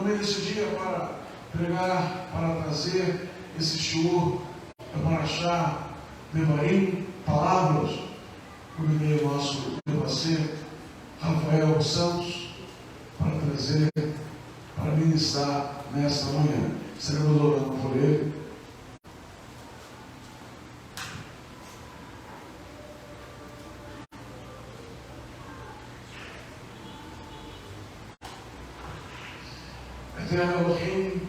tomei esse dia para pregar, para trazer esse shiur, para achar Devarim, palavras, convidei o nosso devassê, Rafael Santos, para trazer, para ministrar nesta manhã. Estaremos orando por ele. Eterno Elohim,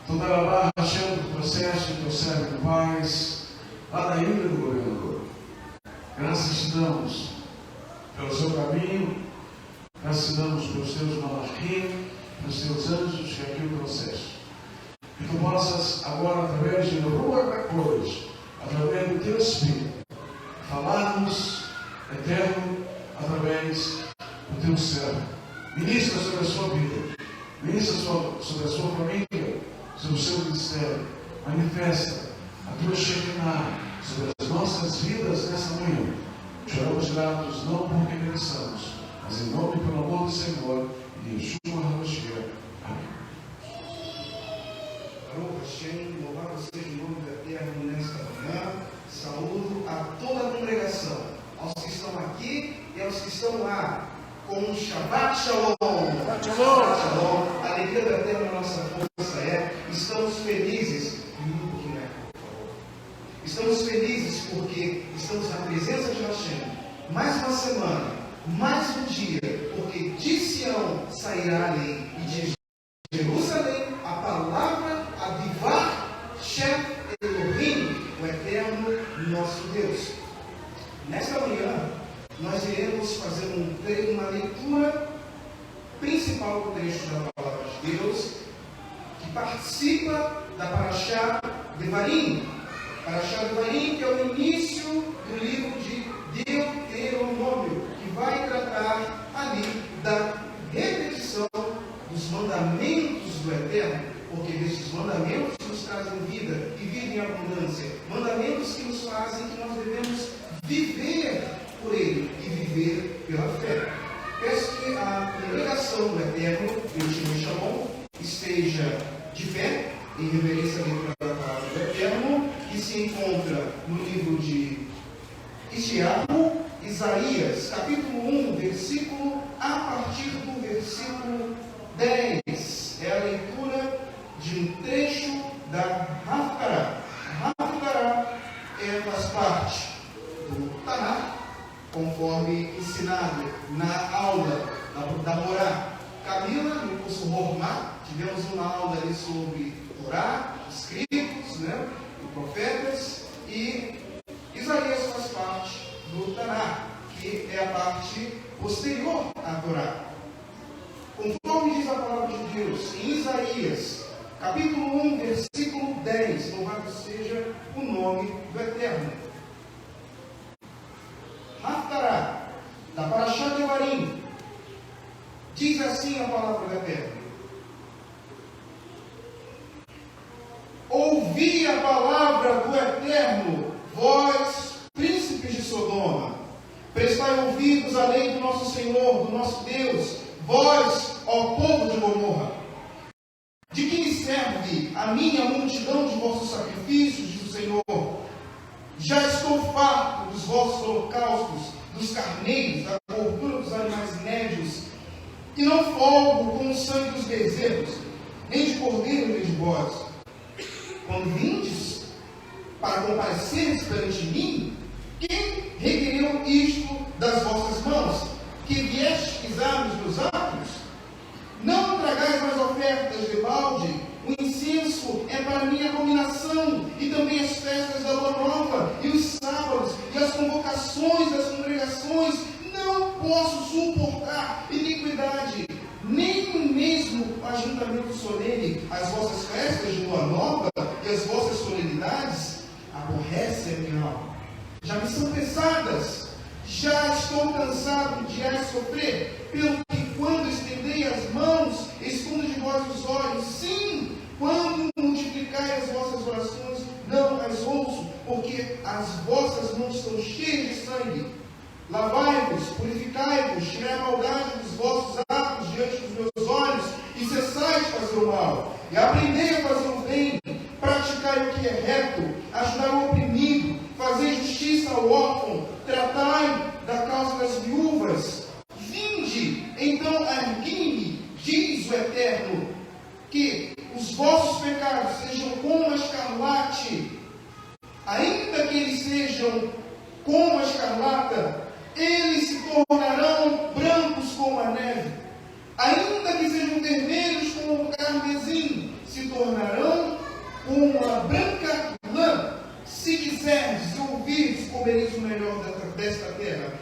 toda a barra achando o processo que trouxeram em paz, lá da ilha do governador. Graças te damos pelo seu caminho, graças te damos pelos teus malachim, pelos teus anjos que aqui o processo. Que tu possas agora, através de Ruach HaKodesh, através do teu Espírito, falar-nos, eterno, através do teu servo. Ministra sobre a sua vida, ministra sobre a sua família, sobre o seu ministério. Manifesta a tua Shekinah sobre as nossas vidas nessa manhã. Choramos gratos, não porque mereçamos, mas em nome e pelo amor do Senhor e de Yeshua HaMashiach. Amém. Baruch Hashem, louvado seja o nome do Eterno nesta manhã. Saúdo a toda a congregação, aos que estão aqui e aos que estão lá, com um Shabbat Shalom. Shabbat Shalom. A alegria do Eterno na nossa força estamos felizes. Estamos felizes porque estamos na presença de Hashem. Mais uma semana, mais um dia, porque de Sião sairá a lei e de Jerusalém a palavra Adivar Shem Elohim, o Eterno nosso Deus. Nesta manhã, nós iremos fazer uma leitura principal do trecho da palavra de Deus, que participa da Parashá Devarim. Parashá Devarim, que é o início do livro de Deuteronômio, que vai tratar ali da repetição dos mandamentos do Eterno, porque desses mandamentos nos trazem vida e vida em abundância, mandamentos que nos fazem que nós devemos viver por Ele e viver pela fé. Peço que a congregação do Eterno, Yeshua Shalom, esteja de pé em reverência à leitura da palavra do Eterno, que se encontra no livro de Isaías, capítulo 1, versículo, a partir do versículo 10. É a leitura de um trecho da Haftarah. A Haftarah faz parte do Tanakh, conforme ensinado na aula da Morá. Camila, no curso Hormá, tivemos uma aula ali sobre Torá, escritos, e profetas, e Isaías faz parte do Tanakh, que é a parte posterior à Torá. Conforme diz a palavra de Deus, em Isaías, capítulo 1, versículo 10, louvado seja o nome do Eterno. Haftarah, da Parashá Devarim, diz assim a palavra do Eterno: ouvi a palavra do Eterno, vós, príncipes de Sodoma, prestai ouvidos à lei do nosso Senhor, do nosso Deus, vós, ó povo de Gomorra. De que me serve a minha multidão de vossos sacrifícios, diz o Senhor? Já estou farto dos vossos holocaustos, dos carneiros, da gordura dos animais médios, e não folgo com o sangue dos bezerros, nem de cordeiro, nem de bode. Quando vindes para compareceres perante mim, quem requereu isto das vossas mãos? Que viestes pisar nos meus átrios? Não tragais mais ofertas de balde. O incenso é para mim abominação, e também as festas da lua nova, e os sábados, e as convocações das congregações. Não posso suportar iniquidade, nem mesmo o ajuntamento solene, as vossas festas de lua nova e as vossas solenidades. Aborrece a minha alma. Já me são pesadas, já estou cansado de as sofrer, pelo que quando estendei as mãos, escondo de vós os olhos. Sim, quando multiplicai as vossas orações, não as ouço, porque as vossas mãos estão cheias de sangue. Lavai-vos, purificai-vos, tirai a maldade dos vossos atos diante dos meus olhos, e cessai e aprendei a fazer o bem, praticar o que é reto, ajudar o oprimido, fazer justiça ao órfão, tratai da causa das viúvas. Vinde, então ergui-me, diz o Eterno, que os vossos pecados sejam como a escarlate, ainda que eles sejam como a escarlata, eles se tornarão brancos como a neve. Ainda que sejam vermelhos como o carmesim, se tornarão como a branca lã. Se quiserdes e ouvirdes, comereis o melhor desta terra.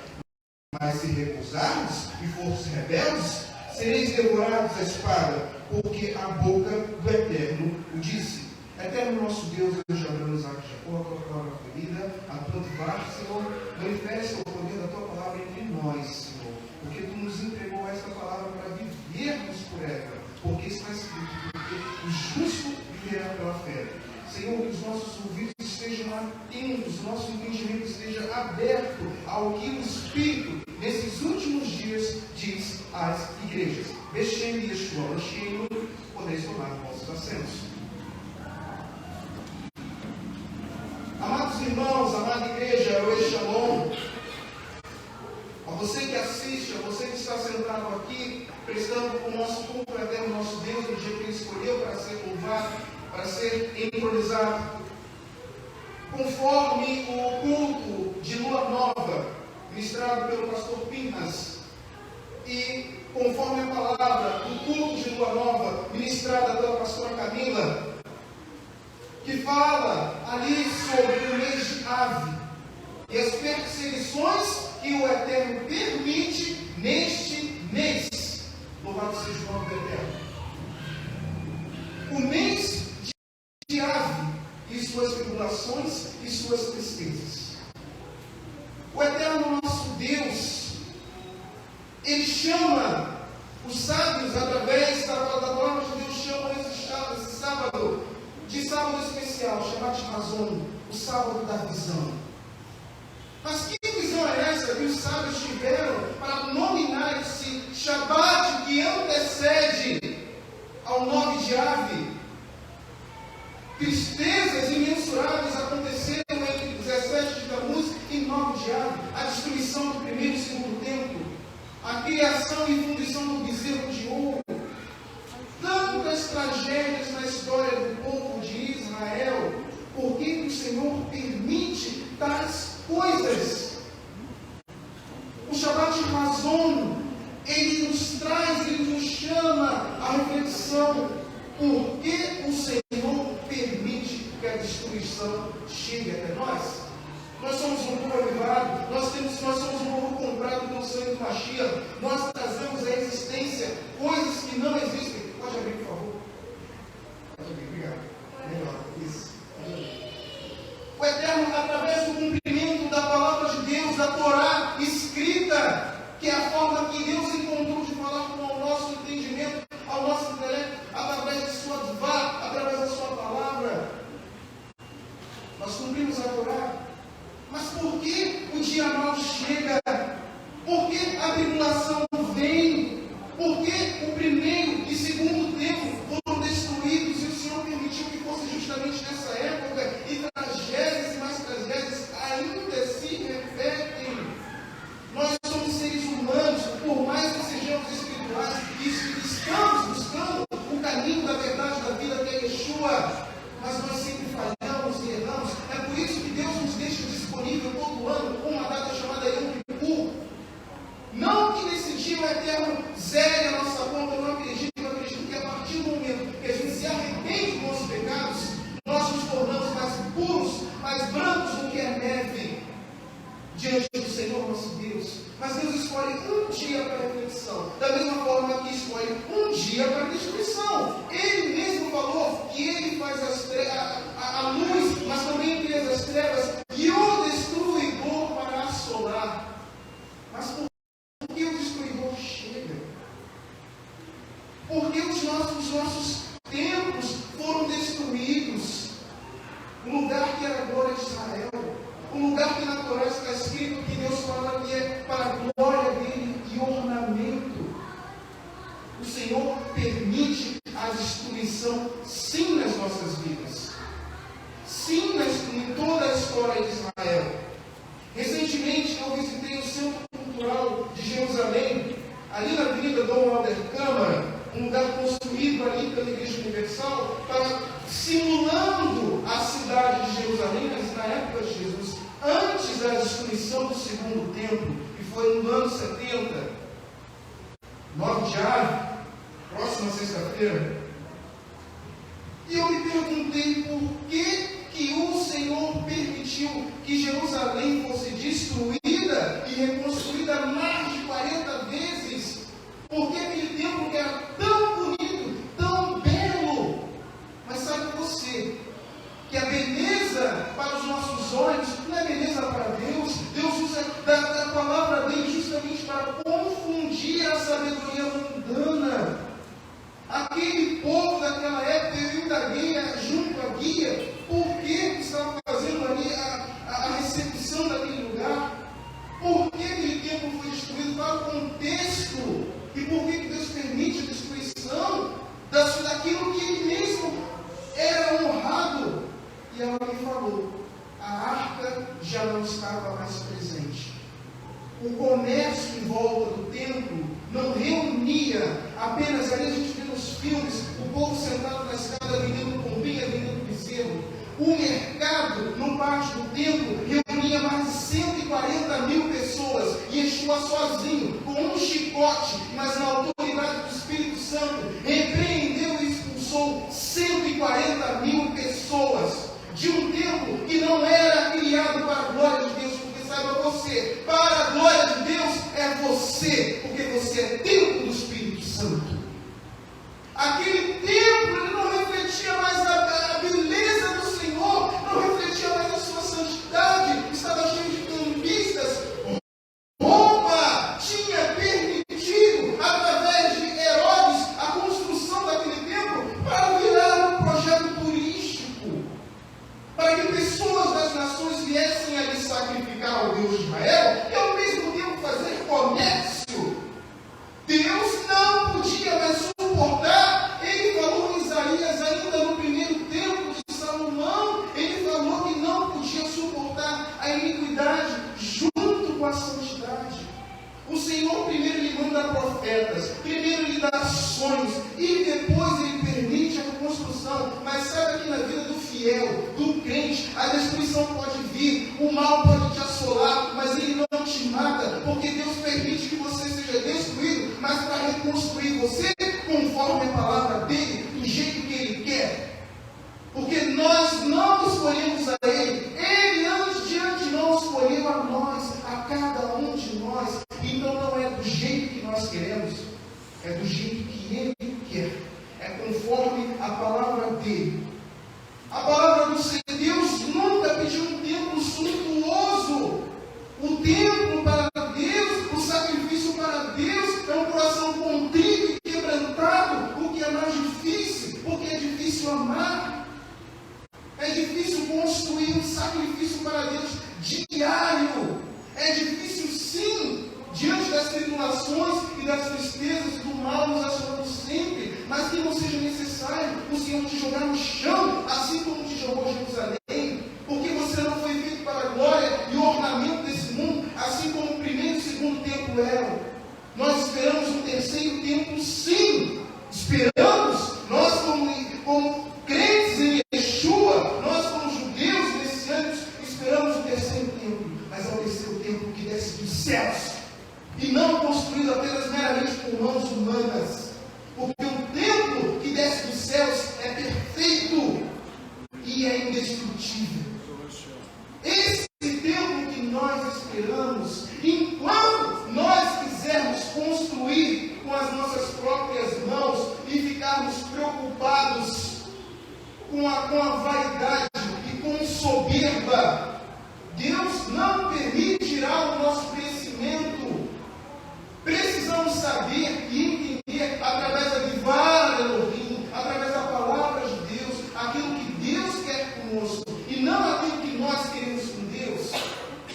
Mas se recusardes e fordes rebeldes, sereis devorados à espada, porque a boca do Eterno o disse. Eterno nosso Deus, Deus de Abraão, Isaac e Jacó, a tua palavra ferida, a tua divarte, Senhor, manifesta o poder da tua palavra entre nós, Senhor, porque tu nos entregou esta palavra para vivermos por ela, porque está escrito, porque o justo viverá pela fé. Senhor, que os nossos ouvidos estejam atentos, o nosso entendimento esteja aberto ao que o Espírito, nesses últimos dias, diz às igrejas. Beshem e Yeshua, Mashiach, podeis tomar vossos assentos. Amados irmãos, amada igreja, Oi Shalom, a você que assiste, a você que está sentado aqui, prestando o nosso culto eterno, nosso Deus, no dia que Ele escolheu para ser louvado, para ser entronizado, conforme o culto de Lua Nova, ministrado pelo pastor Pinhas, e conforme a palavra do culto de Lua Nova, ministrada pela pastora Camila, que fala ali sobre o mês de Ave e as perseguições que o Eterno permite neste mês. Louvado seja o nome do Eterno. O mês de Ave e suas tribulações e suas tristezas. O Eterno nosso Deus, Ele chama os sábios, através da palavra de Deus, chamam esse sábado de sábado especial, Shabbat Hazon, o sábado da visão. Mas que visão é essa que os sábios tiveram para nominar esse Shabbat que antecede ao 9 de Ave? Tristezas imensuráveis aconteceram entre 17 de Tammuz e 9 de Ave. A destruição do primeiro e segundo templo, a criação e fundição do bezerro de ouro, tantas tragédias na história do povo de Israel. Por que o Senhor permite tais coisas? O Shabbat Hazon, ele nos traz, ele nos chama à reflexão. Por que o Senhor permite que a destruição chegue até nós? Nós somos um povo avivado, nós somos um povo comprado pelo sangue do Mashiach. Nós trazemos à existência coisas que não existem. Pode abrir, por favor? Pode abrir, obrigado. Melhor, isso. O Eterno, através do cumprimento da palavra de Deus, da Torá escrita, que é a forma que Deus encontrou de falar com o nosso entendimento, ao nosso intelecto, através de sua Dvá, através da sua palavra. Nós cumprimos a Torá. Mas por que o dia mau chega? Por que a tribulação vem? Por que o primeiro e segundo tempo foram destruídos e o Senhor permitiu que fosse justamente nessa época? E tragédias e mais tragédias ainda se repetem. Nós somos seres humanos, por mais que sejamos espirituais, e estamos buscando o caminho da verdade da vida que é Yeshua, mas nós sempre falhamos e erramos. É por isso que Deus nos deixa disponível todo ano uma data chamada Yom Kippur. Não que nesse dia o Eterno zere a nossa conta. Eu não acredito que a partir do momento que a gente se arrepende dos nossos pecados, nós nos tornamos mais puros, mais brancos do que a neve diante do Senhor nosso Deus. Mas Deus escolhe um dia para a reflexão, da mesma forma que escolhe um dia para a destruição. Ele mesmo falou que Ele faz a luz, mas também fez as trevas e o destruidor para assolar. Mas por que o destruidor chega? Porque os nossos templos foram destruídos. O lugar que era a glória de Israel, um lugar que na Torá está escrito que Deus fala que é para a glória dele e ornamento. O Senhor permite a destruição ano do ano 70, 9 de abril, próxima sexta-feira. E eu me perguntei por que o Senhor permitiu que Jerusalém fosse destruída e reconstruída mais de 40 vezes. Porque aquele templo que era tão bonito, tão belo. Mas sabe você, que a beleza para os nossos olhos não é beleza para Deus. Deus usa da palavra dele justamente para confundir a sabedoria mundana. Aquele povo daquela época, viu da guia, junto à guia, por que estava fazendo ali a recepção daquele lugar? Por que aquele templo foi destruído? Qual o contexto? E por que Deus permite a destruição daquilo que Ele mesmo era honrado? E ela me falou, a arca já não estava mais presente. O comércio em volta do templo não reunia apenas, ali a gente vê nos filmes, o povo sentado na escada vendendo pombinha, vendendo bezerro. O mercado no pátio do templo reunia mais de 140 mil pessoas. E Yeshua sozinho, com um chicote, mas na autoridade do Espírito Santo, repreendeu e expulsou 140 mil pessoas de um templo que não era criado para a glória de Deus. Porque saiba você, para a glória de Deus é você, porque você é templo do Espírito Santo. Aquele templo ele não refletia mais a beleza do Senhor, não refletia mais a sua santidade, estava cheio de cambistas. Roma tinha permitido, através de Herodes, a construção daquele templo para virar um projeto turístico, para que pessoas das nações viessem ali sacrificar ao Deus de Israel e ao mesmo tempo fazer comércio. Deus não podia mais suportar. Ele falou em Isaías, ainda no primeiro templo de Salomão, ele falou que não podia suportar a iniquidade junto com a santidade. O Senhor primeiro lhe manda profetas, primeiro lhe dá sonhos, e depois ele permite a reconstrução. Mas sabe que na vida do fiel, do crente, a destruição pode vir, o mal pode te assolar, mas ele não te mata, porque Deus permite que você seja destruído, mas para reconstruir você conforme a palavra dele, do jeito que ele quer. Porque nós não escolhemos a ele, ele antes de antemão escolheu a nós, a cada um de nós. Então não é do jeito que nós queremos, é do jeito que ele quer, é conforme a palavra dele. A palavra do Senhor, Deus nunca pediu um templo suntuoso. O templo para Deus, o sacrifício para Deus, é um coração contrito e quebrantado, o que é mais difícil, porque é difícil amar. É difícil construir um sacrifício para Deus diário. É difícil sim, diante das tribulações e das tristezas do mal nos assolando sempre, mas que não seja necessário o Senhor te jogar no chão, assim como te jogou Jerusalém, porque você não foi feito para a glória e o ornamento desse mundo, assim como o primeiro e o segundo templo eram. Nós esperamos um terceiro templo, sim, esperamos, nós como crentes em Yeshua, nós como judeus messiânicos, esperamos o terceiro templo, mas é o terceiro templo que desce dos céus, e não construído apenas meramente por mãos humanas, porque o templo que desce dos céus é perfeito e é indestrutível. Esse templo que nós esperamos, enquanto nós quisermos construir com as nossas próprias mãos e ficarmos preocupados com a vaidade e com soberba, Deus não permitirá o nosso crescimento. Precisamos saber e entender, através da Divara Elohim, através da palavra de Deus, aquilo que Deus quer conosco, e não aquilo que nós queremos com Deus.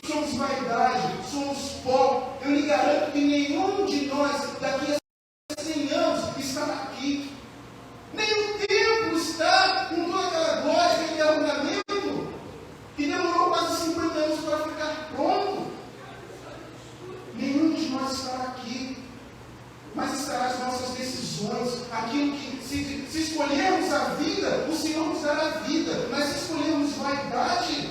Somos vaidade, somos pó. Eu lhe garanto que nenhum de nós, daqui a 100 anos, estará aqui. Nem o templo está com toda aquela glória, aquele ornamento, que demorou quase 50 anos para ficar pronto. Nenhum de nós estará aqui, mas estará as nossas decisões, aquilo que, se escolhermos a vida, o Senhor nos dará a vida, mas se escolhermos vaidade,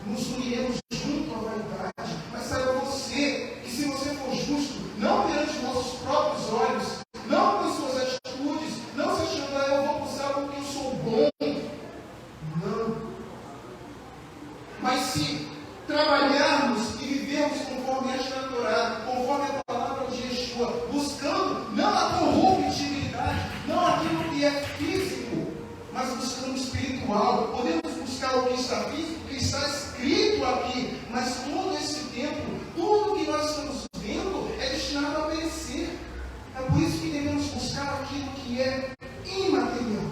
nos uniremos junto à vaidade. Mas saiba você, que se você for os nossos próprios olhos, não com as suas atitudes, não se achando, eu vou buscar porque eu sou bom. Não. Mas se trabalharmos e vivermos conforme esta Torá, conforme a palavra de Yeshua, buscando não a corruptibilidade, não aquilo que é físico, mas buscando o espiritual. Podemos buscar o que está físico, o que está escrito aqui, mas todo esse tempo, tudo que nós estamos vendo é destinado a perecer. É por isso que devemos buscar aquilo que é imaterial.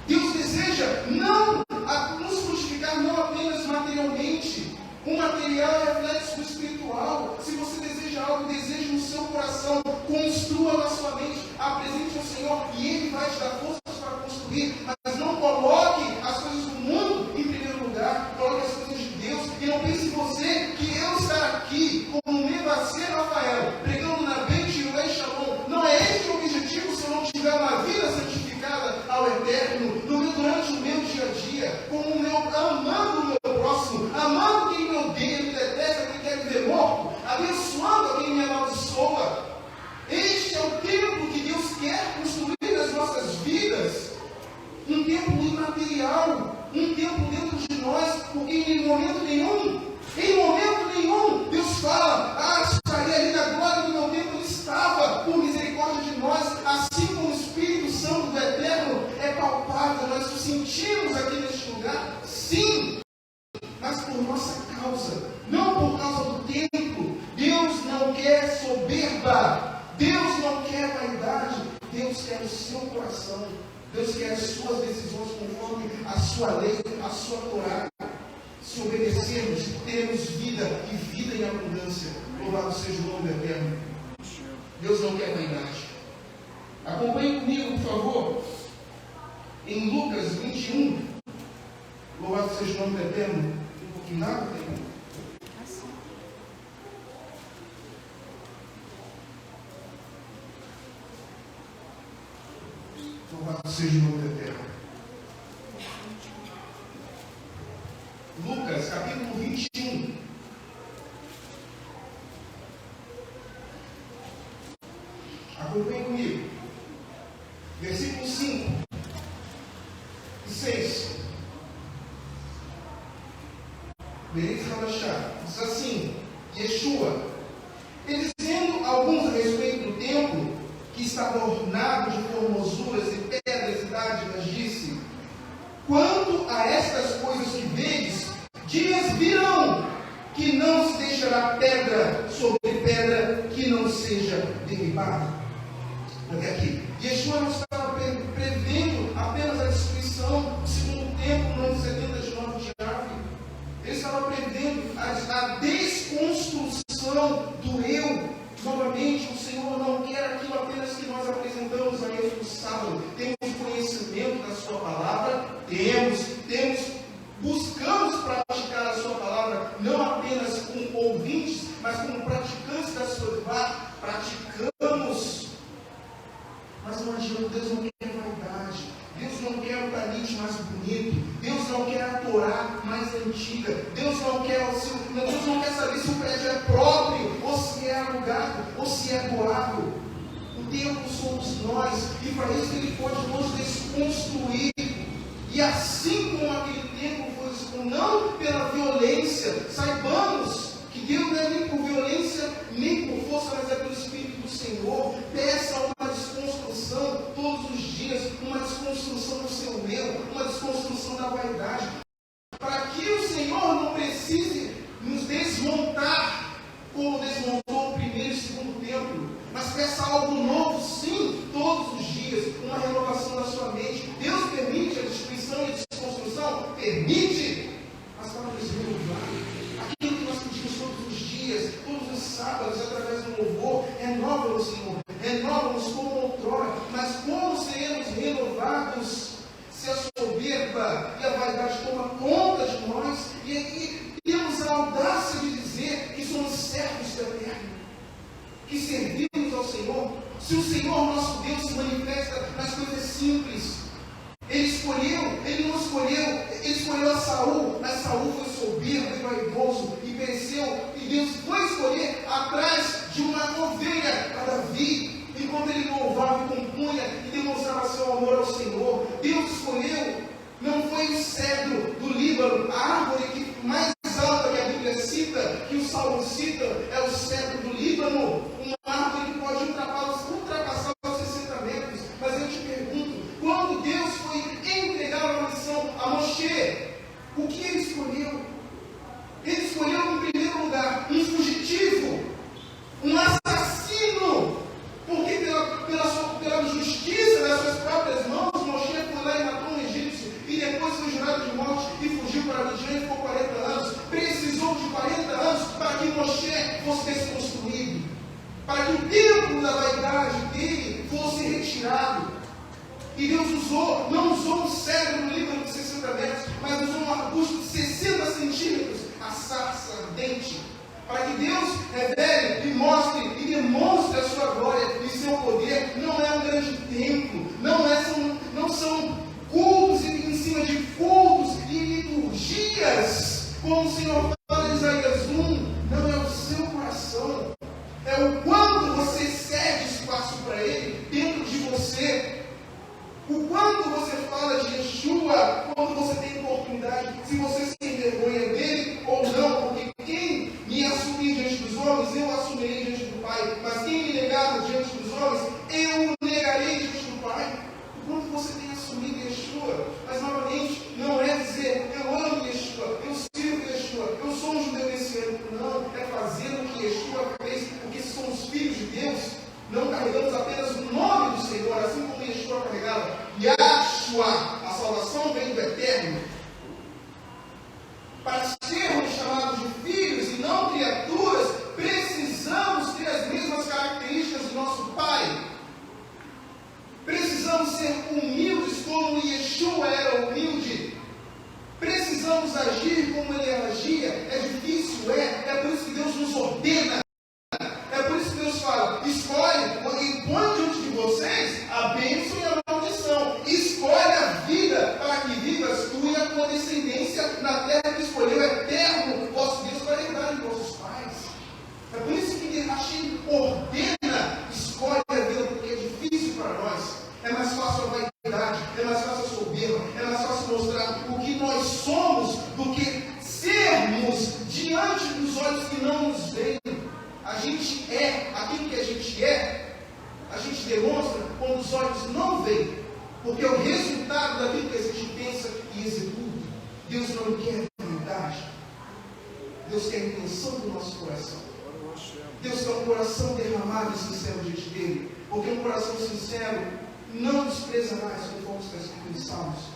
Deus deseja nos frutificar não apenas materialmente. O material é reflexo do espiritual. Se você deseja algo, deseja no seu coração, construa na sua mente, apresente ao Senhor e Ele vai te dar forças para construir. Mas não coloque as coisas do mundo em primeiro lugar, coloque as coisas de Deus. E não pense em você que eu estar aqui como um Mevacê Rafael, pregando na Beit Yulei Shalom, não é esse o objetivo se eu não tiver uma vida santificada ao eterno, durante o meu dia a dia, amando o meu próximo, amando quem me odeia, me detesta, quem quer me ver morto, abençoando quem me amaldiçoa. Este é o tempo que Deus quer construir nas nossas vidas, um tempo imaterial, um tempo dentro de nós, porque em momento nenhum, Deus fala, estaria ali na glória do meu tempo, Ele estava, por misericórdia de nós, assim como o Espírito Santo do Eterno é palpável, nós o sentimos aqui neste lugar, sim, mas por nossa causa, não por causa do tempo. Deus não quer soberba, Deus não quer vaidade, Deus quer o seu coração, Deus quer as suas decisões conforme a sua lei, a sua Torá. Se obedecermos, teremos vida e vida em abundância. Louvado seja o nome do Eterno. Deus não quer vaidade. Acompanhe comigo, por favor, em Lucas 21. Louvado seja o nome do Eterno. Um pouquinho nada, tem. Louvado seja o nome do Eterno. Lucas, capítulo 21. Acompanhe comigo. Versículos 5 e 6. Berit Halachá. Diz assim: Yeshua, dizendo alguns a respeito do templo, que estava ornado de formosuras e pedras e dádivas, disse: quanto a estas coisas que vedes, dias virão que não se deixará pedra sobre pedra que não seja derribada. Até aqui. Yeshua não estava prevendo apenas a destruição do segundo templo no ano 79 de Ave. Ele estava prevendo a desconstrução do eu. Novamente, o Senhor não quer aquilo apenas que nós apresentamos a Ele no sábado. Temos conhecimento da Sua palavra, buscamos praticar a Sua palavra, não apenas como ouvintes, mas como praticantes da Sua palavra. Praticamos. Mas não adianta, Deus não quer vaidade, Deus não quer o talit mais bonito, Deus não quer a Torá mais antiga, Deus não quer saber se o prédio é próprio, ou se é alugado, ou se é doado. O templo somos nós, e para isso Ele pode nos desconstruir. E assim como aquele templo foi desconstruído, não pela violência, saibamos que Deus não é nem por violência, nem por força, mas é pelo Espírito do Senhor. Peça uma desconstrução todos os dias, uma desconstrução do seu eu, uma desconstrução da vaidade, para que o Senhor não precise nos desmontar, como desmontou o primeiro e segundo templo, mas peça algo novo, sim, todos os dias, uma renovação da sua mente. Deus permite a destruição e a desconstrução? Permite, mas para nos renovar. Aquilo que nós pedimos todos os dias, todos os sábados, através do louvor, renova-nos, Senhor, renova-nos como outrora. Mas como seremos renovados se a soberba e a vaidade tomam conta de nós e temos a audácia de dizer que somos servos do Eterno, que servimos ao Senhor? Se o Senhor nosso Deus se manifesta nas coisas simples, Ele não escolheu, Ele escolheu a Saul, mas Saul foi soberbo e vaidoso e pereceu, e Deus foi escolher atrás de uma ovelha ao amor ao Senhor. Deus escolheu, não foi o cedro do Líbano, a árvore que mais alta que a Bíblia cita, que o Salmo cita, é o cedro do Líbano, uma árvore que pode ultrapassar os 60 metros. Mas eu te pergunto, quando Deus foi entregar uma missão a Moshe, o que ele escolheu? Ele escolheu, em primeiro lugar, um fugitivo, um assassino, porque pela justiça das suas próprias mãos, Moshe foi lá e matou um egípcio, e depois foi jurado de morte e fugiu para Midian e ficou 40 anos. Precisou de 40 anos para que Moshe fosse desconstruído, para que o templo da vaidade dele fosse retirado. E Deus não usou um cedro no Líbano de 60 metros, mas usou um arbusto de 60 centímetros, a sarça ardente, para que Deus revele e mostre e demonstre a sua glória e seu poder. Não é um grande templo, não são cultos em cima de cultos e liturgias, como o Senhor fala em Isaías 1, não é o seu coração, é o quanto você cede espaço para Ele dentro de você. O quanto você fala de Yeshua, quando você tem oportunidade, se você se envergonha dele ou não, porque quem me assumir diante dos homens, eu assumirei diante do Pai, mas quem me negar diante dos homens, eu o negarei diante do Pai. O quanto você tem assumido Yeshua, mas novamente, não é dizer, eu amo Yeshua, eu sirvo Yeshua, eu sou um judeu messiânico, não, é fazer o que Yeshua fez, porque somos filhos de Deus. Não carregamos apenas o nome do Senhor, assim como Yeshua carregava. Yahshua, a salvação vem do Eterno. Para sermos chamados de filhos e não criaturas, precisamos ter as mesmas características do nosso Pai. Precisamos ser humildes como Yeshua era humilde. Precisamos agir como Ele agia. É difícil, é por isso que Deus nos ordena. É por isso que Deus fala, escolhe e põe diante de vocês a bênção e a maldição. Escolhe a vida para que vivas tu e a tua descendência na terra que escolheu eterno, vosso Deus, para herdar de vossos pais. É por isso que Hashem ordena, escolhe a vida, porque é difícil para nós. É mais fácil a vaidade, é mais fácil a soberba, é mais fácil mostrar o que nós somos do que sermos diante dos olhos que não nos veem. A gente é aquilo que a gente demonstra quando os olhos não veem, porque é o resultado daquilo que a gente pensa e executa. Deus não quer vaidade, Deus quer a intenção do nosso coração. Deus quer um coração derramado e sincero diante dele, porque um coração sincero não despreza mais, conforme está escrito em Salmos.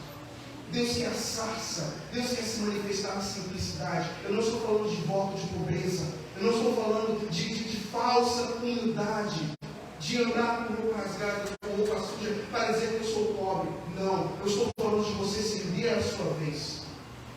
Deus quer a sarça, Deus quer se manifestar na simplicidade. Eu não estou falando de voto de pobreza, eu não estou falando de falsa humildade, de andar com roupa rasgada, com roupa suja, para dizer que eu sou pobre. Não, eu estou falando de você ceder a sua vez,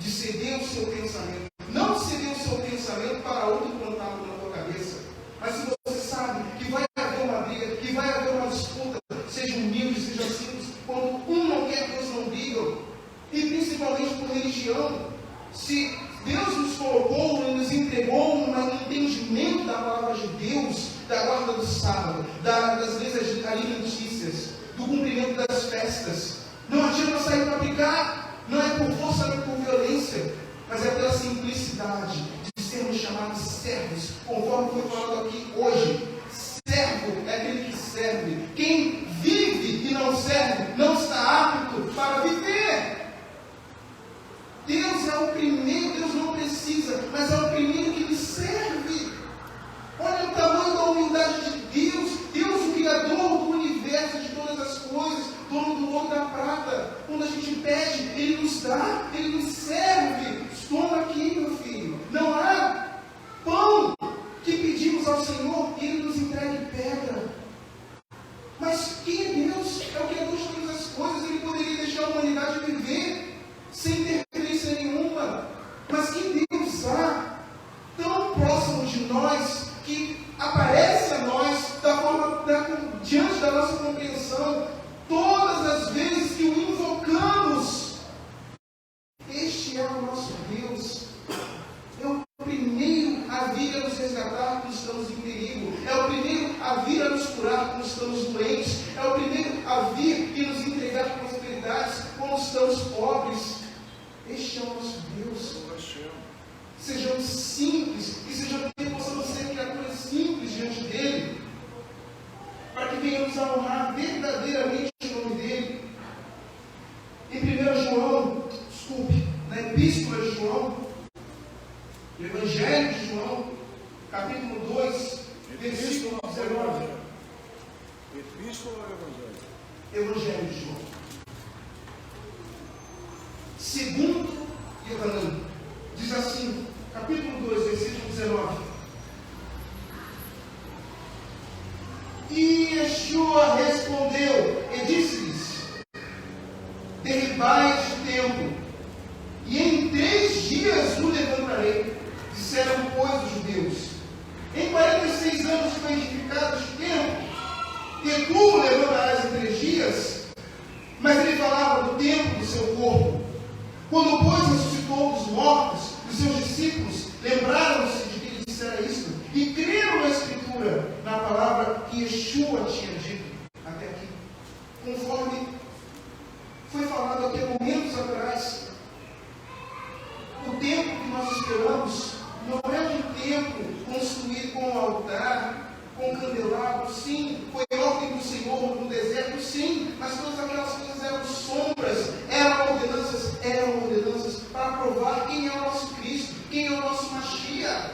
de ceder o seu pensamento. Não ceder o seu pensamento para outro plantado na tua cabeça, mas se você sabe que vai haver uma briga, que vai haver uma disputa, seja humilde, seja simples, quando um não quer que os não brigam. E principalmente por religião. Se Deus nos colocou e nos entregou um entendimento da palavra de Deus, da guarda do sábado, das leis alimentícias, do cumprimento das festas, não adianta sair para brigar. Não é por força nem por violência, mas é pela simplicidade de sermos chamados servos, conforme foi falado aqui hoje. Servo é aquele que serve. Quem vive e não serve não está apto para viver. Deus é o primeiro, Deus não precisa, mas é o primeiro que lhe serve. Olha o tamanho da humildade de Deus. Deus, o Criador do universo, de todas as coisas, dono do ouro e da prata. Quando a gente pede, Ele nos dá, Ele nos serve. Toma aqui, meu filho. Não há pão que pedimos ao Senhor e Ele nos entregue pedra. Mas quem é Deus? É o Criador de todas as coisas. Ele poderia deixar a humanidade viver sem interferência nenhuma. Mas que Deus há tão próximo de nós, que aparece a nós diante da nossa compreensão, todas as vezes que o invocamos. Este é o nosso Deus. É o primeiro a vir a nos resgatar quando estamos em perigo. É o primeiro a vir a nos curar quando estamos doentes. É o primeiro a vir e nos entregar aos pobres. Este é o nosso Deus. Sejamos simples e possamos ser criaturas simples diante dele, para que venhamos a honrar verdadeiramente o nome dele. Em 1 João, na Epístola de João, no Evangelho de João, capítulo 2, versículo 19. Epístola ou Evangelho? Evangelho de João. Segundo Evangelho, diz assim, capítulo 2, versículo 19. E Yeshua respondeu e disse-lhes: derribai este templo, e em 3 dias o levantarei. Disseram, pois, os judeus: em 46 anos foi edificado este templo, e tu o levantarás em 3 dias? Mas ele falava do templo do seu corpo. Quando, pois, ressuscitou dos mortos, os seus discípulos lembraram-se de que ele dissera isto, e creram na Escritura, na palavra que Yeshua tinha dito. Até aqui. Conforme foi falado aqui há momentos atrás, o templo que nós esperamos não é um templo construído com altar, com candelabro, sim, foi ordem do Senhor no deserto, sim, mas todas aquelas coisas eram sombras, eram ordenanças para provar quem é o nosso Cristo, quem é o nosso Mashiach,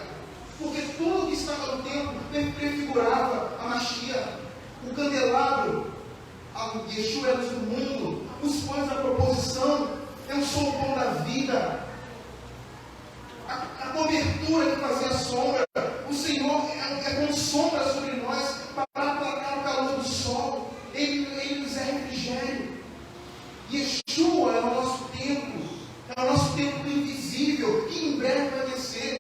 porque tudo que estava no templo prefigurava a Mashiach. O candelabro, a Yeshua é a luz do mundo, os pães da proposição, eu sou o pão da vida, a cobertura que fazia sombra, o Senhor é com sombra sobre nós para aplacar o calor do sol. Ele nos é refrigério. Yeshua é o nosso templo invisível, que em breve vai descer.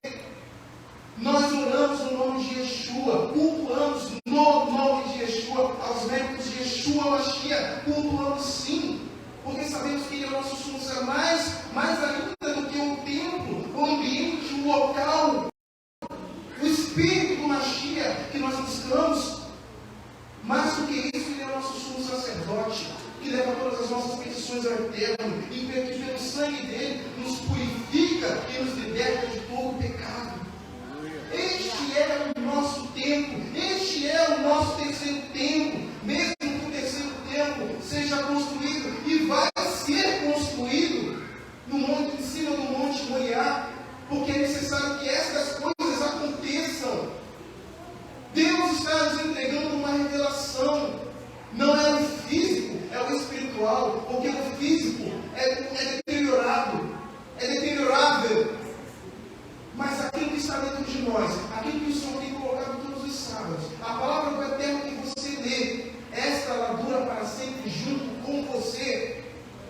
Nós oramos no nome de Yeshua, cultuamos no nome de Yeshua, aos méritos de Yeshua Mashiach, cultuamos sim, porque sabemos que ele é o nosso sumo sacerdote, mais ainda do que o templo, o ambiente, o local, o espírito do Mashiach que nós buscamos. Mais do que isso, ele é o nosso sumo sacerdote, que leva todas as nossas petições ao Eterno, e que pelo sangue dele nos purifica e nos liberta de todo pecado. Este é o nosso tempo, este é o nosso terceiro tempo, mesmo que o terceiro tempo seja construído e vai ser construído no monte, em cima do Monte Moriá, porque é necessário que estas coisas aconteçam. Deus está nos entregando uma revelação, não é o físico, é o espiritual, porque o físico é deteriorado, é deteriorável. Mas aquilo que está dentro de nós, aquilo que o Senhor tem colocado todos os sábados, a palavra do Eterno que você lê, esta ela dura para sempre junto com você,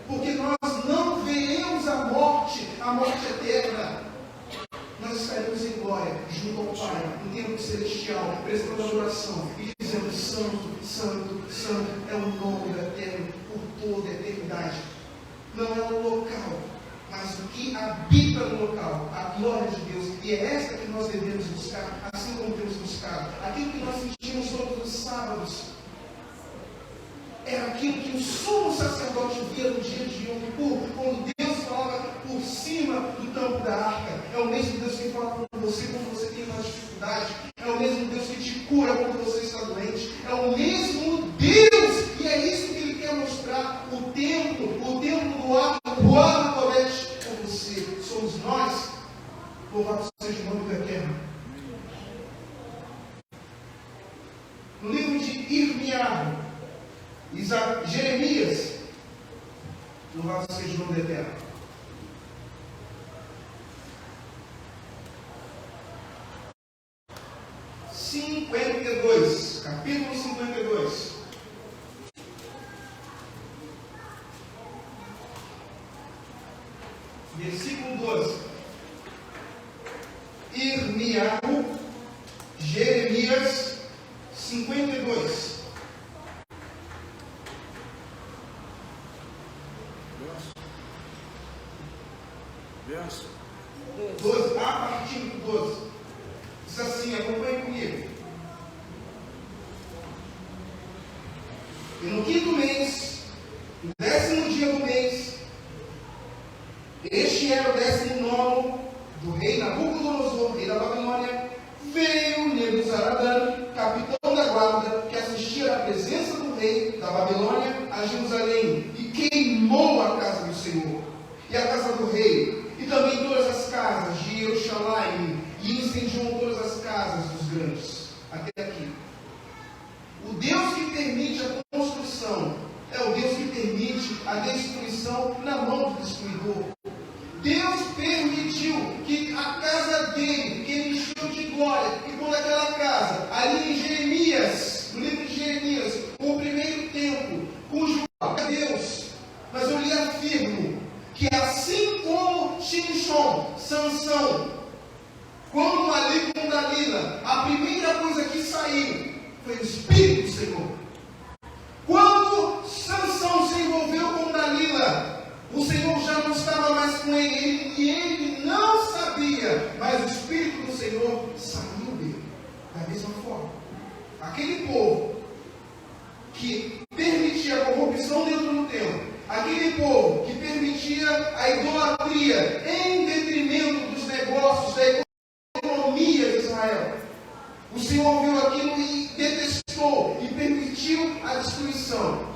porque nós não veremos a morte eterna. Nós estaremos em glória, junto ao Pai, no templo celestial, prestando adoração e dizendo: Santo, Santo, Santo é o nome do Eterno por toda a eternidade. Não é o local, mas o que habita no local, a glória de Deus, e é esta que nós devemos buscar, assim como temos buscado. Aquilo que nós sentimos todos os sábados, era aquilo que o sumo sacerdote via no dia de Yom Kippur, quando Deus falava por cima do tampo da arca. É o mesmo Deus que fala com você quando você tem uma dificuldade, é o mesmo Deus que te cura quando você está doente, é o mesmo Deus, e é isso que Ele quer mostrar. O templo do Arca Kodesh é você, somos nós. Louvado seja o nome do Eterno. No livro de Irmiá, Jeremias, louvado seja o nome do Eterno. Capítulo 52. Versículo 12. Irmiá, Jeremias 52. Verso 12, a partir do 12. Diz assim, acompanhe comigo. E no 5º mês, no 10º dia do mês, Este era o 19º do rei Nabucodonosor, rei da Babilônia. Veio Nebuzaradan, capitão da guarda, que assistia à presença do rei da Babilônia a Jerusalém, e queimou a casa do Senhor, e a casa do rei, e também todas as casas de Jerusalém, e incendiou todas as casas dos grandes. Até aqui. O Deus que permite a construção é o Deus que permite a destruição na mão do destruidor. Deus permitiu que a casa dele, que ele encheu de glória, e quando aquela casa, ali em Jeremias, no livro de Jeremias, o primeiro templo, cujo Deus, mas eu lhe afirmo que assim como Shimshon, Sansão, quando ali com Dalila, a primeira coisa que saiu foi o Espírito do Senhor. Quando Sansão se envolveu com Dalila, o Senhor já não estava mais com ele, e ele não sabia, mas o Espírito do Senhor saiu dele. Da mesma forma, aquele povo que permitia a corrupção dentro do templo, aquele povo que permitia a idolatria em detrimento dos negócios, da economia de Israel, o Senhor viu aquilo e detestou e permitiu a destruição.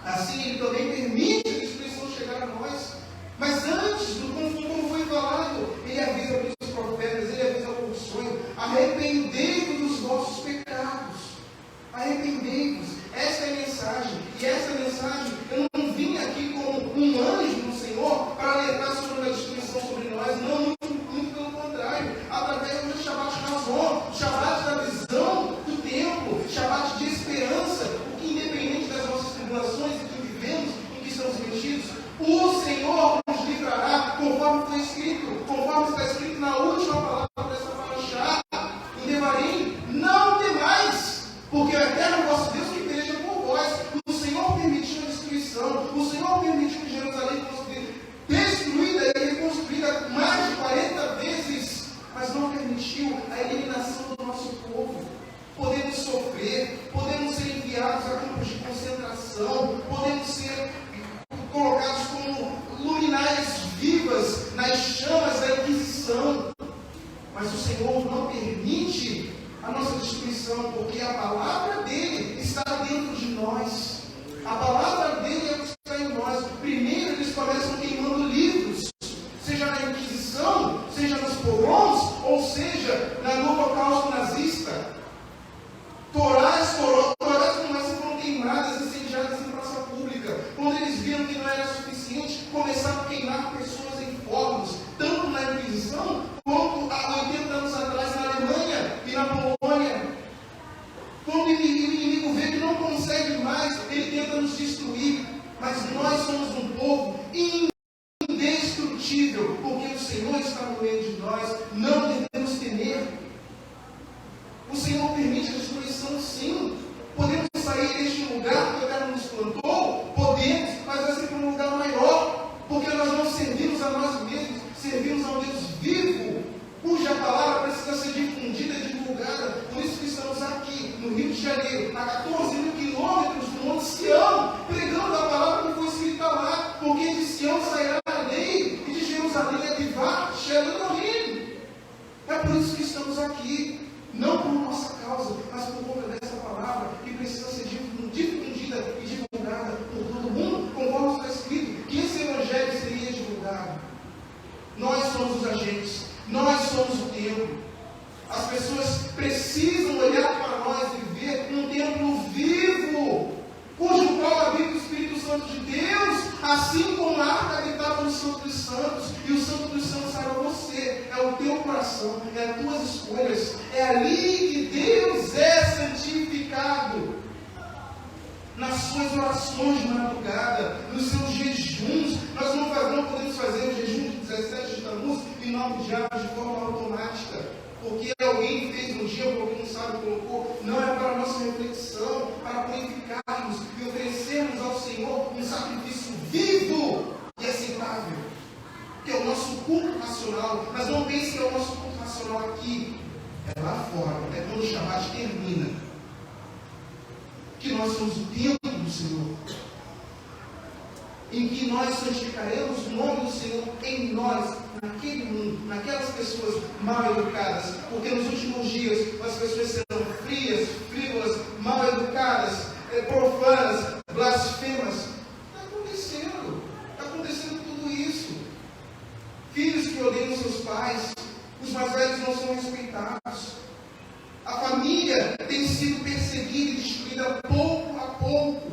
Assim, Ele também permite a destruição chegar a nós. Mas antes, como foi falado, Ele avisa pelos profetas, Ele avisa por sonho: arrependei-vos dos vossos pecados. Arrependei-vos. Esta é a mensagem. E essa mensagem, eu não vim aqui como um anjo do Senhor para alertar sobre uma destruição sobre nós. Não, muito pelo contrário. Através do Shabbat Razon, Shabbat da visão do tempo, Shabbat de esperança, porque independente das nossas tribulações em que vivemos, em que estamos metidos, o Senhor nos livrará, conforme foi escrito, conforme está escrito na última palavra dessa paraxá, em Devarim: não temais, porque é o eterno vosso Deus que peleja por vós. O Senhor permitiu a destruição, o Senhor permitiu que Jerusalém fosse destruída e reconstruída mais de 40 vezes, mas não permitiu a eliminação do nosso povo. Podemos sofrer, podemos ser enviados a campos de concentração, podemos ser colocados como luminárias vivas nas chamas da Inquisição, mas o Senhor não permite a nossa destruição, porque a palavra dele está dentro de nós. A palavra dele é o que está em nós. Primeiro eles começam queimando livros, seja na Inquisição, seja nos pogroms, ou seja no Holocausto nazista. Torás foram queimadas, incendiadas em praça pública. Quando eles viram que não era suficiente, começaram a queimar pessoas em fornos, tanto na Inquisição, quanto há 80 anos atrás na Alemanha e na Polônia. Quando o inimigo vê que não consegue mais, ele tenta nos destruir. Mas nós somos um povo indestrutível, porque o Senhor está no meio de nós. Não devemos temer. O Senhor permite a destruição, sim. Podemos sair deste lugar que o Eterno nos plantou? Podemos, mas vai ser para um lugar maior, porque nós não servimos a nós mesmos, servimos a um Deus vivo, cuja palavra precisa ser difundida e divulgada. Por isso que estamos aqui, no Rio de Janeiro, a 14 mil quilômetros do Monte Sião, pregando a palavra que foi escrita lá, porque de Sião sairá a lei, e de Jerusalém a Divá, Shelorim. É por isso que estamos aqui. Não por nossa causa, mas por conta dessa palavra que precisa ser difundida e divulgada por todo mundo, conforme está escrito que esse evangelho seria divulgado. Nós somos os agentes, nós somos o templo. As pessoas precisam olhar para nós e ver um templo vivo, cujo qual habita o Espírito Santo de Deus, assim como a arca habitava no Santo dos Santos, e o Santo dos Santos era você, é o teu coração, é as tuas escolhas, é ali que Deus é santificado. Nas suas orações de madrugada, nos seus jejuns. Nós não podemos fazer o jejum de 17 de Tammuz e 9 de Av de forma automática, porque alguém fez um dia, porque não sabe, colocou. Não, é para a nossa reflexão, para purificarmos e oferecermos ao Senhor um sacrifício vivo e aceitável, que é o nosso culto racional. Mas não pense que é o nosso culto racional aqui, é lá fora, é quando o Shabbat termina, que nós somos o templo do Senhor. em que nós santificaremos o nome do Senhor em nós, naquele mundo, naquelas pessoas mal educadas, porque nos últimos dias as pessoas serão frias, frívolas, mal educadas, profanas, blasfemas. Está acontecendo tudo isso. Filhos que odeiam seus pais, os mais velhos não são respeitados. A família tem sido perseguida e destruída pouco a pouco.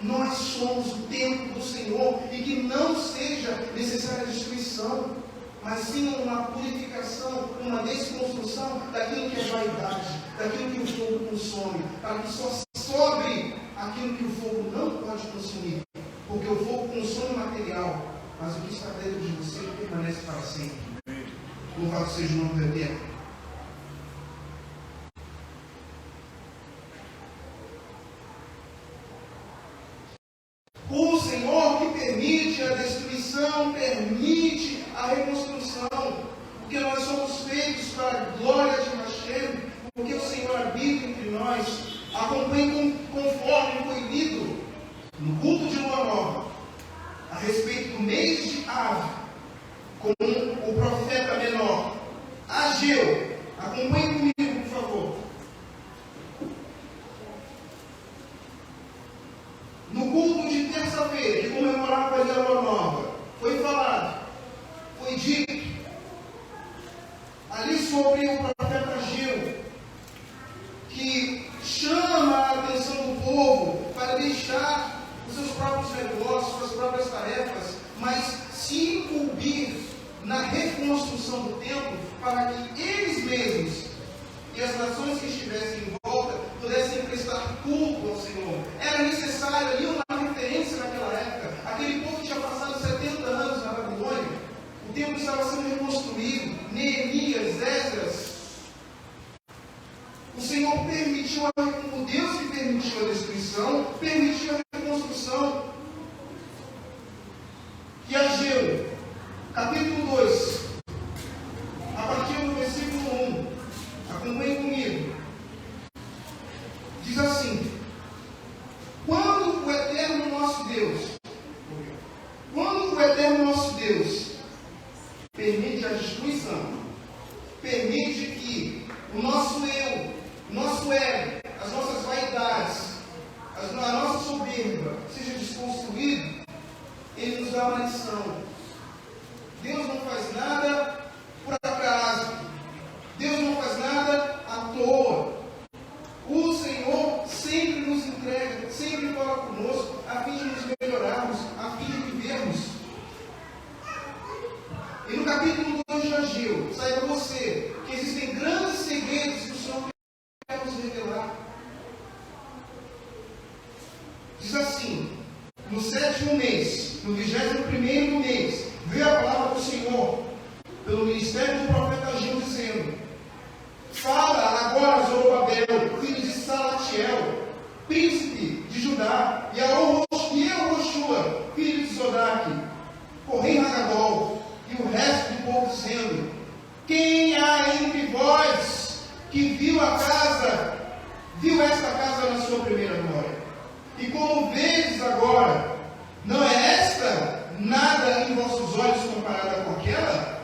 Nós somos o templo do Senhor e que não seja necessária destruição, mas sim uma purificação, uma desconstrução daquilo que é vaidade, daquilo que o fogo consome, para que só sobre aquilo que o fogo não pode consumir, porque o fogo consome material, mas o que está dentro de você permanece para sempre. Louvado seja o nome do Eterno. O Senhor que permite a destruição, permite a reconstrução, porque nós somos feitos para a glória de Hashem, porque o Senhor habita entre nós. Acompanhe conforme foi lido no culto de Lua Nova, a respeito do mês de Av, com o profeta menor, Ageu. Acompanhe comigo, por favor. No culto de terça-feira, que comemorava a Lua Nova, foi falado, foi dito, ali sobre o profeta Ageu, que chama a atenção do povo para deixar os seus próprios negócios, suas próprias tarefas, mas se incumbir na reconstrução do templo, para que eles mesmos e as nações que estivessem em volta pudessem prestar culto ao Senhor. Era necessário ali uma referência naquela época. Aquele povo tinha passado 70 anos na Babilônia, o templo estava sendo reconstruído, Neemias, Esdras. O Senhor permitiu, o Deus que permitiu a destruição, permitiu a reconstrução. E Ageu, capítulo 2, a partir do versículo 1, acompanhe comigo, diz assim: quando o eterno nosso Deus permite a destruição, permite que o nosso eu, o nosso ego, as nossas vaidades, a nossa soberba seja desconstruído, Ele nos dá uma lição. Deus não faz nada por acaso. Deus não faz nada à toa. O Senhor sempre nos entrega, sempre fala conosco, a fim de nos melhorarmos, a fim de vivermos. E no capítulo 2 de Ageu, saiba você que existem grandes segredos que o Senhor quer nos revelar. Diz assim: no 7º mês, no 21º mês, veio a palavra do Senhor pelo ministério do profeta Ageu, dizendo: fala agora, Zorobabel, filho de Salatiel, príncipe de Judá, e eu, Joshua, filho de Zodaque, Correi Hagadol, e o resto do povo, dizendo: quem há entre vós que viu esta casa na sua primeira glória? E como vedes agora, não é esta nada em vossos olhos comparada com aquela?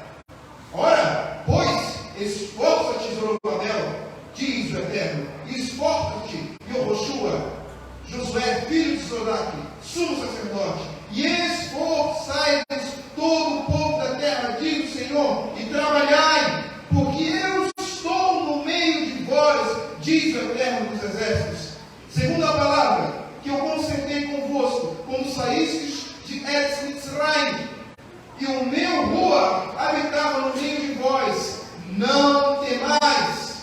Ora, pois, esforça-te, Zorobabel, diz o Eterno, esforça-te, Yehoshua, Josué, filho de Zodaque, sumo sacerdote, e esforçai-vos todo o povo da terra, diz o Senhor, e trabalhai, porque eu estou no meio de vós, diz o Eterno dos exércitos. Segundo a palavra que eu concertei convosco, quando saístes de Eretz Mitzrayim, e o meu rua habitava no meio de vós, não temais,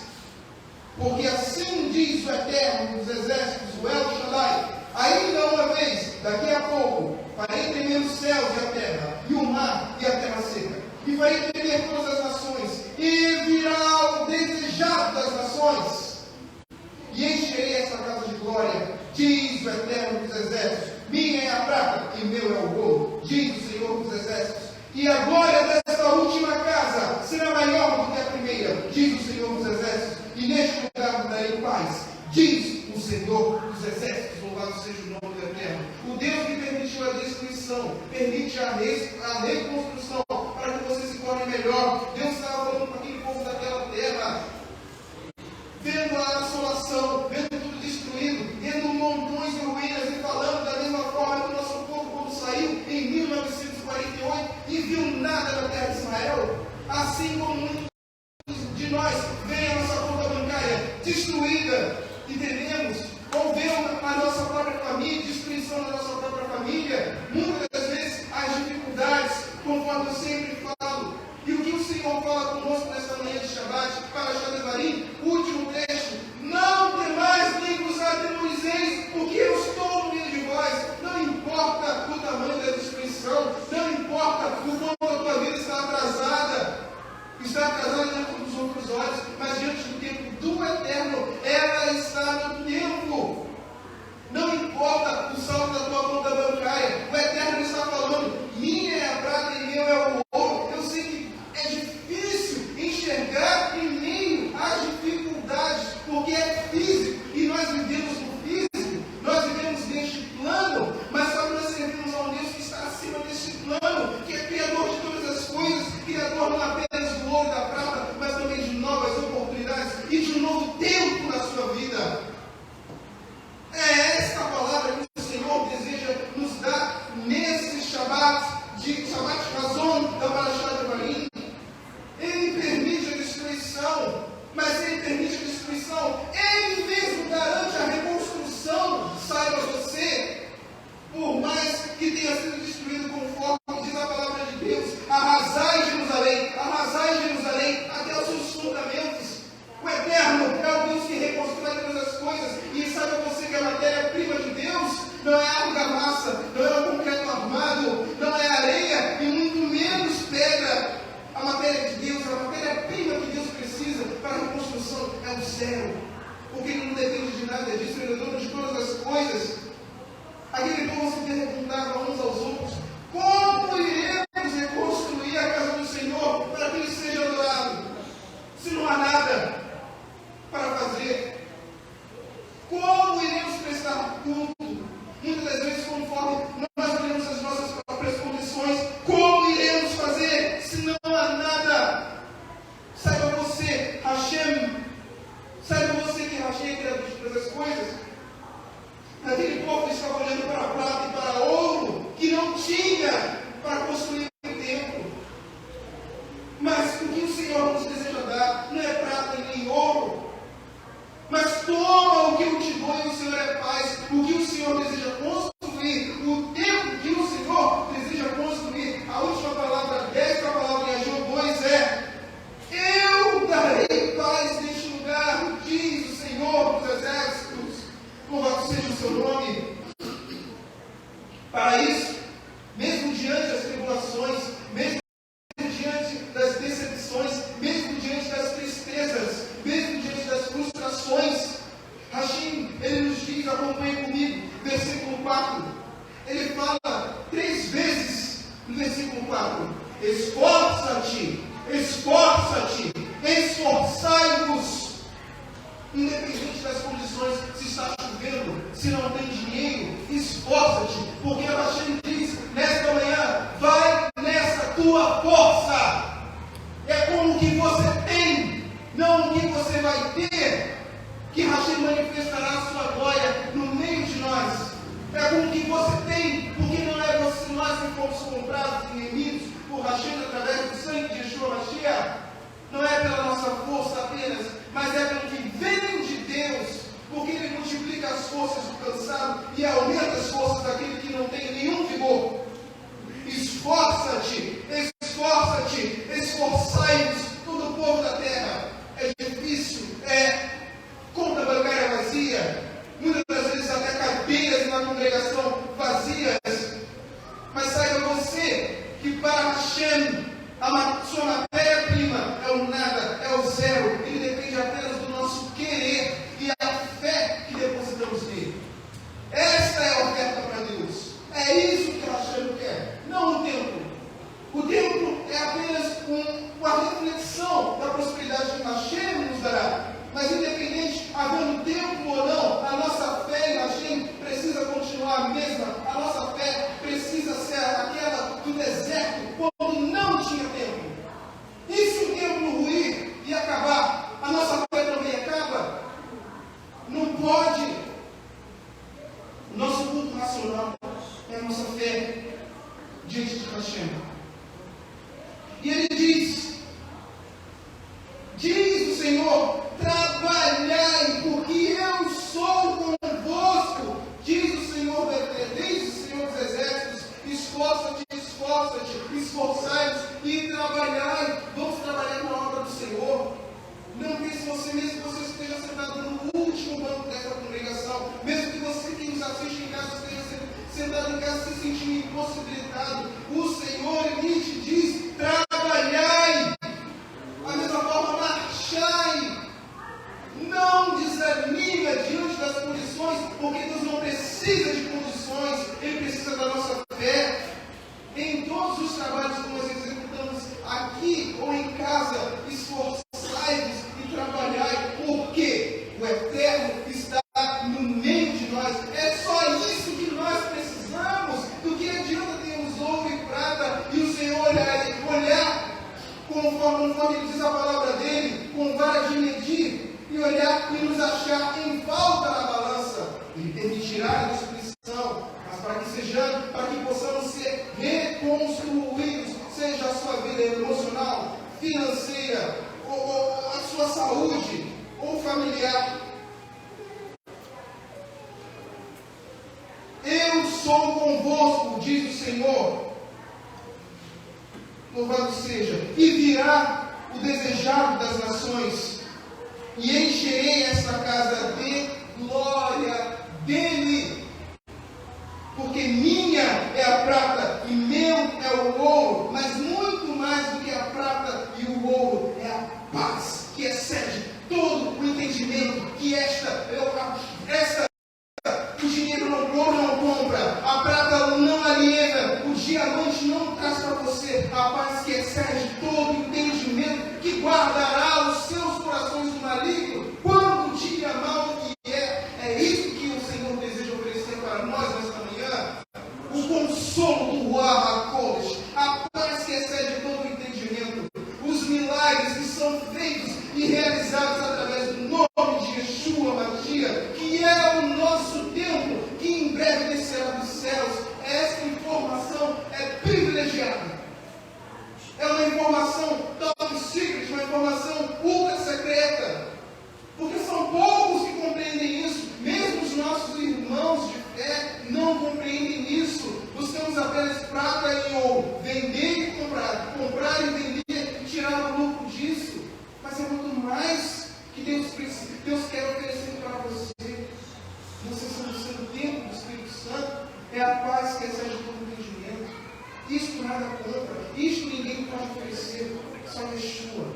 porque assim diz o Eterno dos exércitos, o El Shaddai, ainda uma vez, daqui a pouco, farei tremer os céus e a terra, e o mar e a terra seca, e farei tremer todas as nações, e virá o desejado das nações, e encherei esta casa de glória, diz o Eterno dos exércitos. Minha é a prata e meu é o ouro, diz o Senhor dos exércitos. E a glória desta última casa será maior do que a primeira, diz o Senhor dos exércitos. E neste lugar me darei paz, diz o Senhor dos exércitos, louvado seja o nome do Eterno. O Deus que permitiu a destruição, permite a reconstrução, para que você se torne melhor. Deus estava falando para aquele povo daquela terra, vendo a assolação, vendo tudo destruído, vendo montões de ruínas, e falando da mesma forma que o nosso povo, quando saiu em 1948 e viu nada da terra de Israel, assim como muitos de nós veem a nossa conta bancária destruída, entendemos? Ou vê a nossa própria família, destruição da nossa própria família, muitas das vezes as dificuldades, conforme eu sempre falo. E o que o Senhor fala conosco nesta manhã de Shabbat, para Shadevarim, último trecho: não temais nem vos atemorizeis, porque eu estou no meio de vós. Não importa o tamanho da destruição, não importa o quanto a tua vida está atrasada diante dos outros olhos, mas diante do tempo do Eterno, ela está no tempo. Não importa o saldo da tua conta bancária, o Eterno está falando: minha é a prata e meu é o ouro. Eu sei que é difícil enxergar em meio às dificuldades, porque é físico, e nós vivemos no físico, nós vivemos neste plano, mas só que nós servimos a um Deus que está acima deste plano, que é Criador de todas as coisas, Criador não apenas do ouro e da prata, mas também de novas oportunidades e de um novo tempo na sua vida. É esta palavra que o Senhor deseja nos dar nesse Shabbat Razon da Parashat Devarim. Ele permite a destruição, mas Ele permite a destruição, Ele mesmo garante a reconstrução. Saiba você, por mais que tenha sido destruído, conforme diz a palavra de Deus, arrasai Jerusalém até os seus fundamentos. O Eterno é o Deus que reconstrói todas as coisas. E sabe você que a matéria-prima de Deus não é argamassa, não é o concreto armado, não é areia e muito menos pedra. A matéria de Deus, a matéria-prima que Deus precisa para a reconstrução é o céu. Porque Ele não depende de nada disso, Ele é dono de todas as coisas. Aquele povo se perguntava uns aos outros: como iremos reconstruir a casa do Senhor para que Ele seja adorado, se não há nada para fazer? Como iremos prestar culto? Muitas das vezes, conforme nós olhamos as nossas próprias condições, como iremos fazer se não há nada? Saiba você, Hashem, saiba você que Hashem é criador de todas as coisas. Aquele povo estava olhando para a prata e para ouro que não tinha para construir o templo. Mas o que o Senhor nos deseja dar não é prata e nem ouro. Mas toma o que eu te dou e o Senhor é paz. O que o Senhor deseja construir, o tempo que o Senhor deseja construir. A última palavra desta palavra em Ageu 2 é: eu darei paz neste lugar, diz o Senhor dos exércitos. Louvado seja o seu nome. Para isso, mesmo diante das tribulações, mesmo diante das decepções, mesmo diante das tristezas, mesmo diante das frustrações, Hashem, ele nos diz, acompanhe comigo, versículo 4. Ele fala 3 vezes no versículo 4: esforça-te, esforça-te, esforçai-vos. Independente das condições, se está chovendo, se não tem dinheiro, esforça-te, porque Hashem diz nesta manhã: vai nessa tua força. É com o que você tem, não o que você vai ter, que Hashem manifestará a sua glória no meio de nós. É com o que você tem, porque não é nós que fomos comprados e remidos por Hashem através do sangue de Yeshua Mashiach. Não é pela nossa força apenas, mas é pelo que vem de Deus, porque Ele multiplica as forças do cansado e aumenta as forças daquele que não tem nenhum vigor. Esforça-te, esforça-te, esforçai-vos, todo o povo da terra. É difícil, é conta bancária vazia, muitas das vezes até cadeiras na congregação vazias. Mas saiba você que para Hashem, a sua matéria-prima é o nada, é o zero. Ele depende apenas do nosso querer e a fé que depositamos nele. Esta é a oferta para Deus. É isso que Hashem quer, não o templo. O templo é apenas uma reflexão da prosperidade que Hashem nos dará. Mas independente, havendo templo ou não, a nossa estiver se sentindo impossibilitado, o Senhor, Ele te diz: trabalhai. A mesma forma, marchai. Não desanime diante das condições, porque Deus não precisa de condições, Ele precisa da nossa fé. Em todos os trabalhos que nós executamos aqui ou em casa, esforçai-vos e trabalhai, porque o Eterno está no meio de nós. É só isso que nós precisamos. Do que adianta termos ouro e prata e o Senhor olhar conforme diz a palavra dele, com vara de medir, e olhar e nos achar em falta na balança. Ele permitirá a destruição, mas para que possamos ser reconstruídos, seja a sua vida emocional, financeira, ou a sua saúde, ou familiar. Eu sou convosco, diz o Senhor. Louvado seja. E virá o desejado das nações, e encherei esta casa de glória dele. Porque minha é a prata e meu é o ouro, mas muito mais do que a prata e o ouro é a paz, que excede todo o entendimento, que o dinheiro não compra, a prata não aliena, o diamante não traz para você a paz que excede todo o entendimento, que guardará os seus corações do maligno, quando o dia mau que é isso que o Senhor deseja oferecer para nós nesta manhã, o consolo do Ruach, a paz que excede todo o entendimento, os milagres que são feitos e realizados através do nome de Yeshua Mashiach, que é o nosso tempo, que em breve descerá dos céus. Essa informação é privilegiada. É uma informação top secret, uma informação ultra secreta. Porque são poucos que compreendem isso. Mesmo os nossos irmãos de fé não compreendem isso. Buscamos apenas prata e ouro. Vender e comprar. Comprar e vender e tirar o lucro disso. Mas é muito mais que Deus quer oferecer para você. Você sendo o templo do Espírito Santo, é a paz que excede todo entendimento. Isto nada compra, isto ninguém pode oferecer, só Yeshua.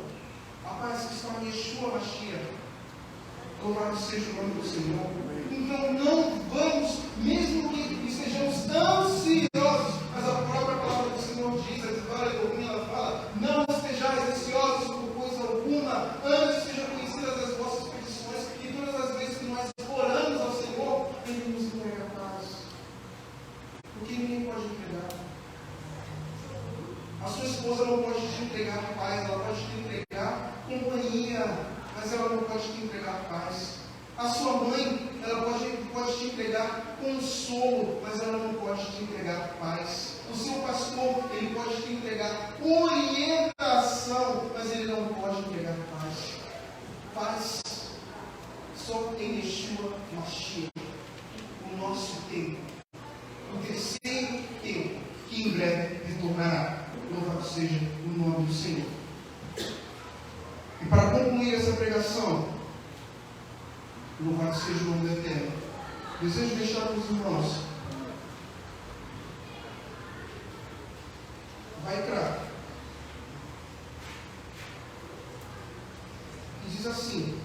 A paz que está em Yeshua Mashiach. Louvado seja o nome do Senhor. Então não vamos, mesmo que estejamos ansiosos, mas a própria palavra do Senhor diz, a Divara ela fala: não estejais ansiosos por coisa alguma, antes sejam conhecidas as vossas petições, e todas as vezes que nós oramos ao Senhor, Ele nos entrega a paz. Porque ninguém pode entregar. A sua esposa não pode te entregar paz, ela pode te entregar companhia, mas ela não pode te entregar paz. A sua mãe, ela pode te entregar consolo, mas ela não pode te entregar paz. O seu pastor, ele pode te entregar orientação, mas ele não pode entregar paz. Paz só em Yeshua Mashiach, o nosso tempo, o terceiro tempo, que em breve retornará. Louvado seja o nome do Senhor. E para concluir essa pregação, louvado seja o nome do Eterno, desejo deixar para os irmãos vai entrar. E diz assim,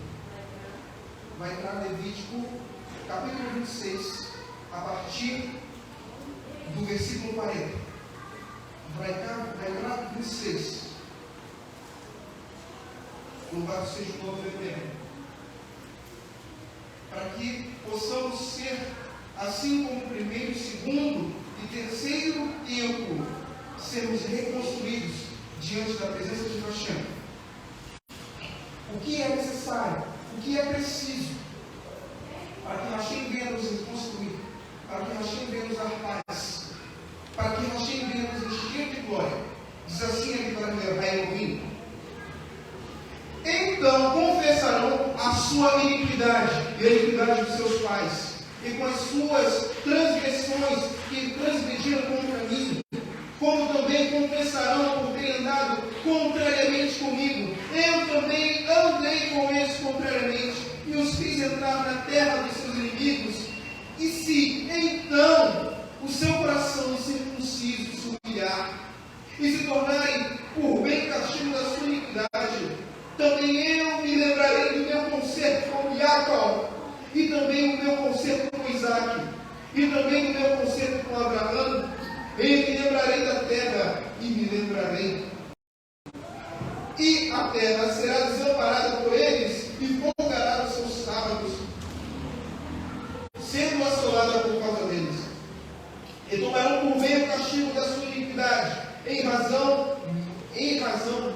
vai entrar Levítico capítulo 26, a partir do versículo 40. Vai entrar 26. Louvado seja o nome do Eterno. Para que possamos ser, assim como o primeiro, segundo e terceiro tempo, sermos reconstruídos diante da presença de Hashem. O que é necessário? O que é preciso para que Hashem venha nos reconstruir? Para que Hashem venha nos dar paz? Para que Hashem venha nos encher de glória? Diz assim aqui para Elohim: então confessarão a sua iniquidade e a iniquidade dos seus pais, e com as suas transgressões que transgrediram contra mim, como também confessarão por ter andado contrariamente comigo. Eu também andei com eles contrariamente, e os fiz entrar na terra dos seus inimigos. E se então o seu coração circuncisos se humilhar e se tornarem por bem castigo da sua iniquidade, também eu me lembrarei do meu concerto com Jacó, e também o meu concerto com Isaac, e também o meu concerto com Abraão. Eu me lembrarei da terra e me lembrarei. E a terra será desamparada por eles e folgará os seus sábados, sendo assolada por causa deles. E tomarão por bem o castigo da sua iniquidade, em razão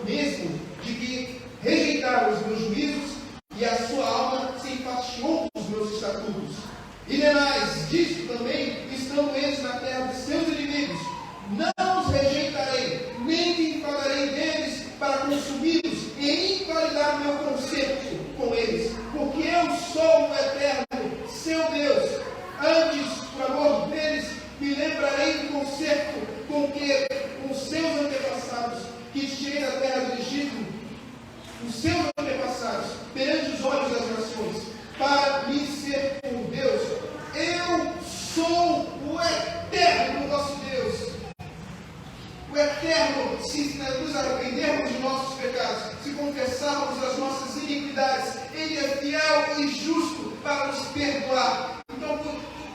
mesmo de que rejeitaram os meus juízos e a sua alma se enfastiou dos meus estatutos. E demais disto também, estando eles na terra de seus inimigos, não os rejeitarei, nem me enfadarei deles para consumi-los e invalidar o meu concerto com eles, porque eu sou o eterno, seu Deus. Antes, por amor deles, me lembrarei do concerto com seus antepassados, que tirei da terra do Egito, os seus antepassados, perante os olhos das nações, para me ser por Deus. Eu sou o eterno nosso Deus. O eterno, se nos arrependermos de nossos pecados, se confessarmos as nossas iniquidades, Ele é fiel e justo para nos perdoar. Então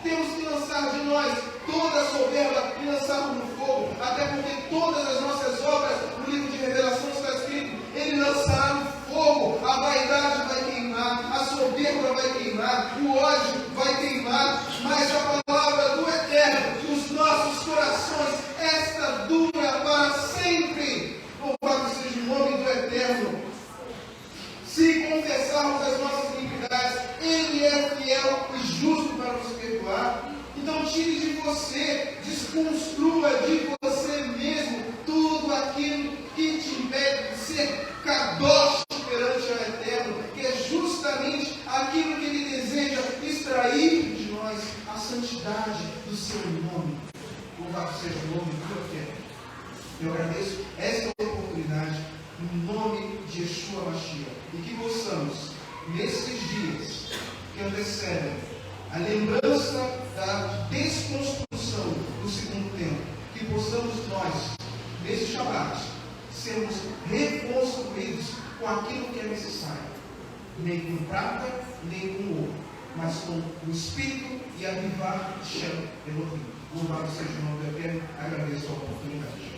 temos que lançar de nós toda a soberba e lançarmos no fogo, até porque todas as nossas obras, no livro de Revelação está escrito, Ele lançará no fogo, a vaidade vai queimar, a soberba vai queimar, o ódio vai queimar, mas a palavra do Eterno nos nossos corações, esta dura para sempre. Louvado seja o nome do Eterno. Se confessarmos as nossas iniquidades, Ele é fiel e justo para nos perdoar. Então tire de você, desconstrua de você mesmo tudo aquilo que te impede de ser kadosh perante o Eterno, que é justamente aquilo que Ele deseja extrair de nós, a santidade do seu nome. Louvado seja o nome do Eterno. Eu agradeço esta oportunidade no nome de Yeshua Mashiach, e que possamos, nesses dias que antecedem a lembrança da desconstrução do segundo tempo, que possamos nós, nesse Shabbat, sermos reconstruídos com aquilo que é necessário, nem com prata, nem com ouro, mas com o Espírito e avivar Shem Elohim. Louvado seja o nome do Eterno. Agradeço a oportunidade.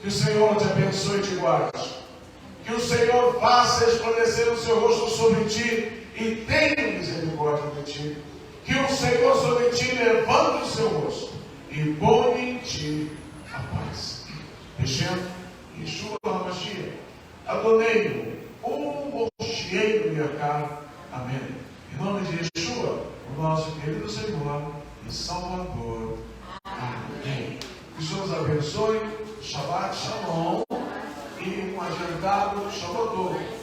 Que o Senhor te abençoe e te guarde. Que o Senhor faça resplandecer o seu rosto sobre ti e tenha misericórdia de ti. Que o Senhor sobre ti levante o seu rosto e ponha em ti a paz. Hashem, Yeshua HaMashiach, Adonai, o Moshiach Yakar. Amém. Em nome de Yeshua, o nosso querido Senhor e Salvador. Amém. Que o Senhor nos abençoe. Shabbat Shalom e um adiantado Shabbat.